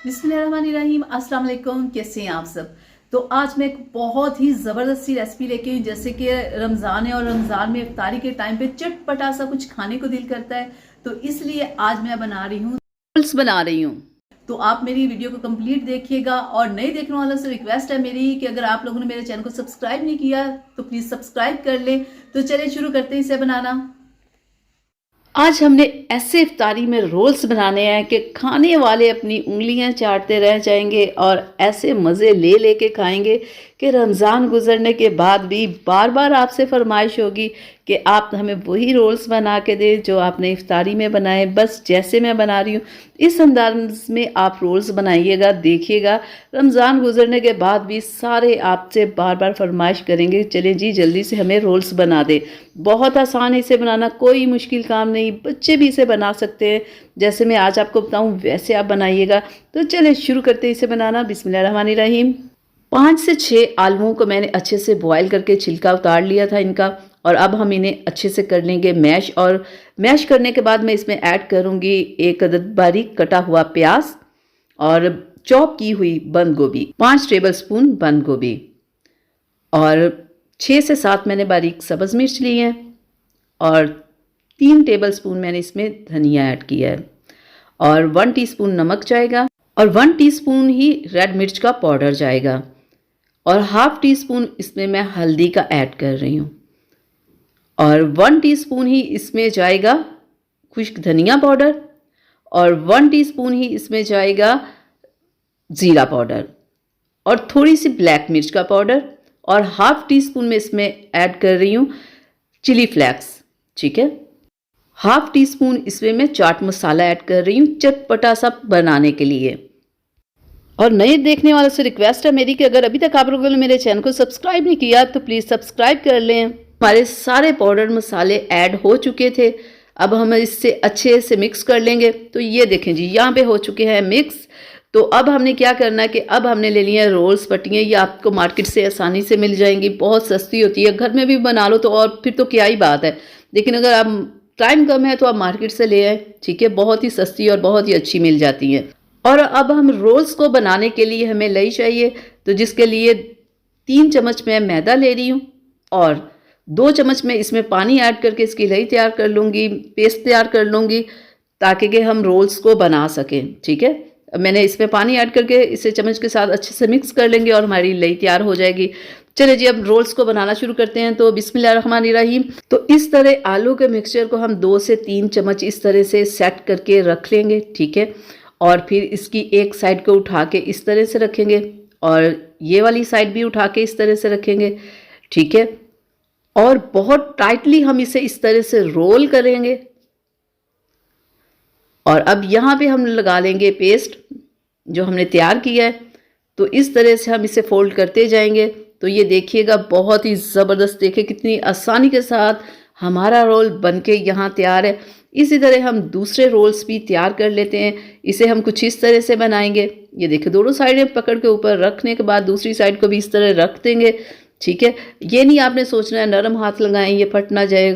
बिस्मिल्लाहिर्रहमानिर्रहीम। अस्सलाम वालेकुम। कैसे हैं आप सब? तो आज मैं एक बहुत ही ज़बरदस्त सी रेसिपी लेके आई। जैसे कि रमज़ान है और रमज़ान में इफ्तारी के टाइम पे चटपटा सा कुछ खाने को दिल करता है, तो इसलिए आज मैं बना रही हूँ रोल्स बना रही हूँ। तो आप मेरी वीडियो को कंप्लीट देखिएगा। और नए देखने वालों से रिक्वेस्ट है मेरी कि अगर आप लोगों ने मेरे चैनल को सब्सक्राइब नहीं किया तो प्लीज़ सब्सक्राइब कर लें। तो चलिए शुरू करते हैं इसे बनाना। आज हमने ऐसे इफ्तारी में रोल्स बनाने हैं कि खाने वाले अपनी उंगलियां चाटते रह जाएंगे और ऐसे मज़े ले लेके खाएंगे कि रमज़ान गुजरने के बाद भी बार बार आपसे फरमाइश होगी कि आप हमें वही रोल्स बना के दें जो आपने इफ्तारी में बनाए। बस जैसे मैं बना रही हूँ इस अंदाज में आप रोल्स बनाइएगा, देखिएगा रमज़ान गुजरने के बाद भी सारे आपसे बार बार फरमाइश करेंगे चले जी जल्दी से हमें रोल्स बना दे। बहुत आसान है इसे बनाना, कोई मुश्किल काम नहीं, बच्चे भी इसे बना सकते हैं। जैसे मैं आज आपको बताऊं वैसे आप बनाइएगा। तो चलिए शुरू करते हैं इसे बनाना। बिस्मिल्लाहिर्रहमानिर्रहीम। 5 से 6 आलूओं को मैंने अच्छे से बॉयल करके छिलका उतार लिया था इनका, और अब हम इन्हें अच्छे से कर लेंगे मैश। और मैश करने के बाद मैं इसमें ऐड करूँगी 1 अदद बारीक कटा हुआ प्याज और चॉप की हुई बंद गोभी, 5 टेबल स्पून बंद गोभी, और 6 से 7 मैंने बारीक सब्ज़ मिर्च ली हैं, और 3 टेबल स्पून मैंने इसमें धनिया ऐड किया है, और 1 टीस्पून नमक जाएगा, और 1 टीस्पून ही रेड मिर्च का पाउडर जाएगा, और हाफ टी स्पून इसमें मैं हल्दी का ऐड कर रही हूँ, और 1 टीस्पून ही इसमें जाएगा खुश्क धनिया पाउडर, और 1 टीस्पून ही इसमें जाएगा ज़ीरा पाउडर, और थोड़ी सी ब्लैक मिर्च का पाउडर, और हाफ टी स्पून में इसमें ऐड कर रही हूँ चिली फ्लेक्स। ठीक है, हाफ टी स्पून इसमें मैं चाट मसाला ऐड कर रही हूँ चटपटा सा बनाने के लिए। और नए देखने वालों से रिक्वेस्ट है मेरी कि अगर अभी तक आप लोगों ने मेरे चैनल को सब्सक्राइब नहीं किया तो प्लीज़ सब्सक्राइब कर लें। हमारे सारे पाउडर मसाले ऐड हो चुके थे, अब हम इससे अच्छे से मिक्स कर लेंगे। तो ये देखें जी यहाँ पे हो चुके हैं मिक्स। तो अब हमने क्या करना है कि अब हमने ले लिया रोल्स पट्टियाँ। ये आपको मार्केट से आसानी से मिल जाएंगी, बहुत सस्ती होती है, घर में भी बना लो तो और फिर तो क्या ही बात है। लेकिन अगर आप टाइम कम है तो आप मार्केट से ले आए, ठीक है, बहुत ही सस्ती और बहुत ही अच्छी मिल जाती हैं। और अब हम रोल्स को बनाने के लिए हमें लई चाहिए, तो जिसके लिए 3 चम्मच मैं मैदा ले रही हूँ, और 2 चम्मच मैं इसमें पानी ऐड करके इसकी लई तैयार कर लूँगी, पेस्ट तैयार कर लूँगी, ताकि कि हम रोल्स को बना सकें। ठीक है, मैंने इसमें पानी ऐड करके इसे चम्मच के साथ अच्छे से मिक्स कर लेंगे और हमारी लई तैयार हो जाएगी। चलिए जी अब रोल्स को बनाना शुरू करते हैं। तो बिस्मिल्लाहिर्रहमानिर्रहीम। तो इस तरह आलू के मिक्सचर को हम 2 से 3 चम्मच इस तरह से सेट करके रख लेंगे। ठीक है, और फिर इसकी एक साइड को उठा के इस तरह से रखेंगे, और ये वाली साइड भी उठा के इस तरह से रखेंगे। ठीक है, और बहुत टाइटली हम इसे इस तरह से रोल करेंगे, और अब यहाँ पे हम लगा लेंगे पेस्ट जो हमने तैयार किया है। तो इस तरह से हम इसे फोल्ड करते जाएंगे। तो ये देखिएगा बहुत ही ज़बरदस्त, देखिए कितनी आसानी के साथ हमारा रोल बनके यहाँ तैयार है। इसी तरह हम दूसरे रोल्स भी तैयार कर लेते हैं। इसे हम कुछ इस तरह से बनाएंगे। ये देखिए दोनों साइडें पकड़ के ऊपर रखने के बाद दूसरी साइड को भी इस तरह रख देंगे। ठीक है, ये नहीं आपने सोचना है नरम हाथ लगाएं ये फट ना जाए,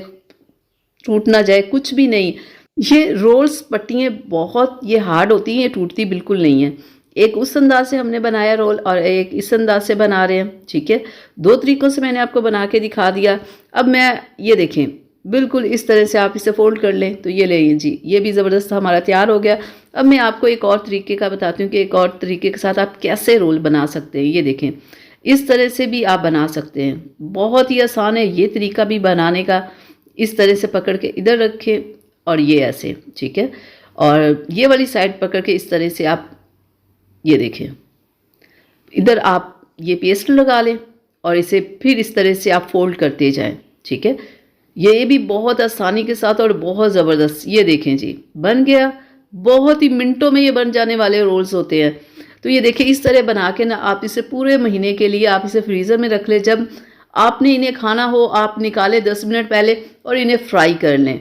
टूट ना जाए, कुछ भी नहीं। ये रोल्स पट्टियाँ बहुत ये हार्ड होती हैं, ये टूटती बिल्कुल नहीं है। एक उस अंदाज से हमने बनाया रोल, और एक इस अंदाज से बना रहे हैं। ठीक है, 2 तरीक़ों से मैंने आपको बना के दिखा दिया। अब मैं ये देखें बिल्कुल इस तरह से आप इसे फोल्ड कर लें। तो ये लें जी, ये भी ज़बरदस्त हमारा तैयार हो गया। अब मैं आपको एक और तरीके का बताती हूँ कि एक और तरीके के साथ आप कैसे रोल बना सकते हैं। ये देखें इस तरह से भी आप बना सकते हैं, बहुत ही आसान है ये तरीका भी बनाने का। इस तरह से पकड़ के इधर रखें और ये ऐसे, ठीक है, और ये वाली साइड पकड़ के इस तरह से आप ये देखें इधर आप ये पेस्ट लगा लें और इसे फिर इस तरह से आप फोल्ड करते जाएं। ठीक है, ये भी बहुत आसानी के साथ और बहुत ज़बरदस्त। ये देखें जी बन गया, बहुत ही मिनटों में ये बन जाने वाले रोल्स होते हैं। तो ये देखिए इस तरह बना के ना आप इसे पूरे महीने के लिए आप इसे फ्रीज़र में रख लें। जब आपने इन्हें खाना हो आप निकालें 10 मिनट पहले और इन्हें फ्राई कर लें।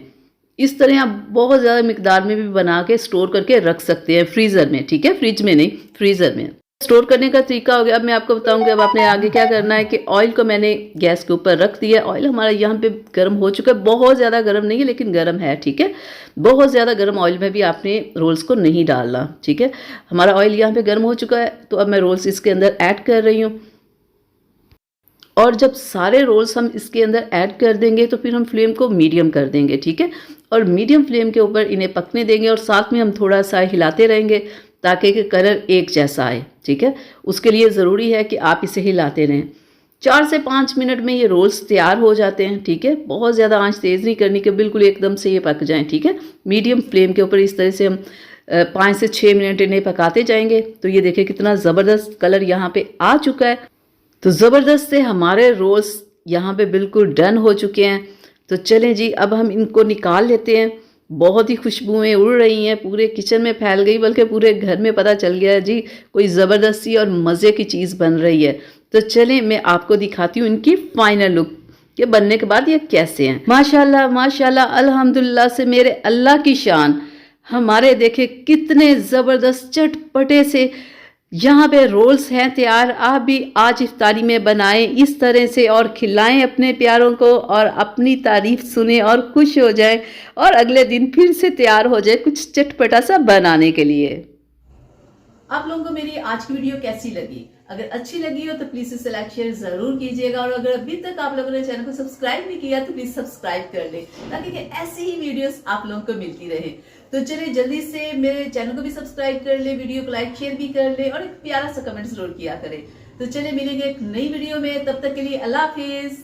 इस तरह आप बहुत ज़्यादा मिकदार में भी बना के स्टोर करके रख सकते हैं फ्रीज़र में। ठीक है, फ्रिज में नहीं, फ्रीज़र में। स्टोर करने का तरीका हो गया। अब मैं आपको बताऊंगी अब आपने आगे क्या करना है कि ऑयल को मैंने गैस के ऊपर रख दिया। ऑयल हमारा यहाँ पे गर्म हो चुका है, बहुत ज़्यादा गर्म नहीं है लेकिन गर्म है, ठीक है। बहुत ज़्यादा गर्म ऑयल में भी आपने रोल्स को नहीं डालना, ठीक है। हमारा ऑयल यहाँ पे गर्म हो चुका है, तो अब मैं रोल्स इसके अंदर ऐड कर रही हूँ। और जब सारे रोल्स हम इसके अंदर ऐड कर देंगे तो फिर हम फ्लेम को मीडियम कर देंगे, ठीक है। और मीडियम फ्लेम के ऊपर इन्हें पकने देंगे और साथ में हम थोड़ा सा हिलाते रहेंगे ताकि कि कलर एक जैसा आए, ठीक है। उसके लिए ज़रूरी है कि आप इसे हिलाते रहें। 4 से 5 मिनट में ये रोल्स तैयार हो जाते हैं, ठीक है। बहुत ज़्यादा आंच तेज़ नहीं करनी कि बिल्कुल एकदम से ये पक जाएं, ठीक है। मीडियम फ्लेम के ऊपर इस तरह से हम 5 से 6 मिनट इन्हें पकाते जाएंगे। तो ये देखिए कितना ज़बरदस्त कलर यहाँ पे आ चुका है। तो ज़बरदस्त से हमारे रोल्स यहाँ पे बिल्कुल डन हो चुके हैं। तो चलें जी, अब हम इनको निकाल लेते हैं। बहुत ही खुशबुएं उड़ रही हैं, पूरे किचन में फैल गई, बल्कि पूरे घर में पता चल गया है जी कोई ज़बरदस्ती और मज़े की चीज़ बन रही है। तो चलें मैं आपको दिखाती हूँ इनकी फाइनल लुक के बनने के बाद ये कैसे हैं। माशाल्लाह माशाल्लाह, अल्हम्दुलिल्लाह से मेरे अल्लाह की शान। हमारे देखे कितने ज़बरदस्त चटपटे से यहाँ पे रोल्स हैं तैयार। आप भी आज इफ्तारी में बनाएं इस तरह से और खिलाएं अपने प्यारों को और अपनी तारीफ सुने और खुश हो जाएं और अगले दिन फिर से तैयार हो जाए कुछ चटपटा सा बनाने के लिए। आप लोगों को मेरी आज की वीडियो कैसी लगी? अगर अच्छी लगी हो तो प्लीज इसे लाइक शेयर जरूर कीजिएगा और अगर अभी तक आप लोगों ने चैनल को सब्सक्राइब नहीं किया तो प्लीज सब्सक्राइब कर ले ताकि ऐसी ही वीडियोस आप लोगों को मिलती रहे। तो चलिए जल्दी से मेरे चैनल को भी सब्सक्राइब कर ले, वीडियो को लाइक शेयर भी कर ले और एक प्यारा सा कमेंट जरूर किया करें। तो चलिए मिलेंगे एक नई वीडियो में, तब तक के लिए अल्लाह हाफिज।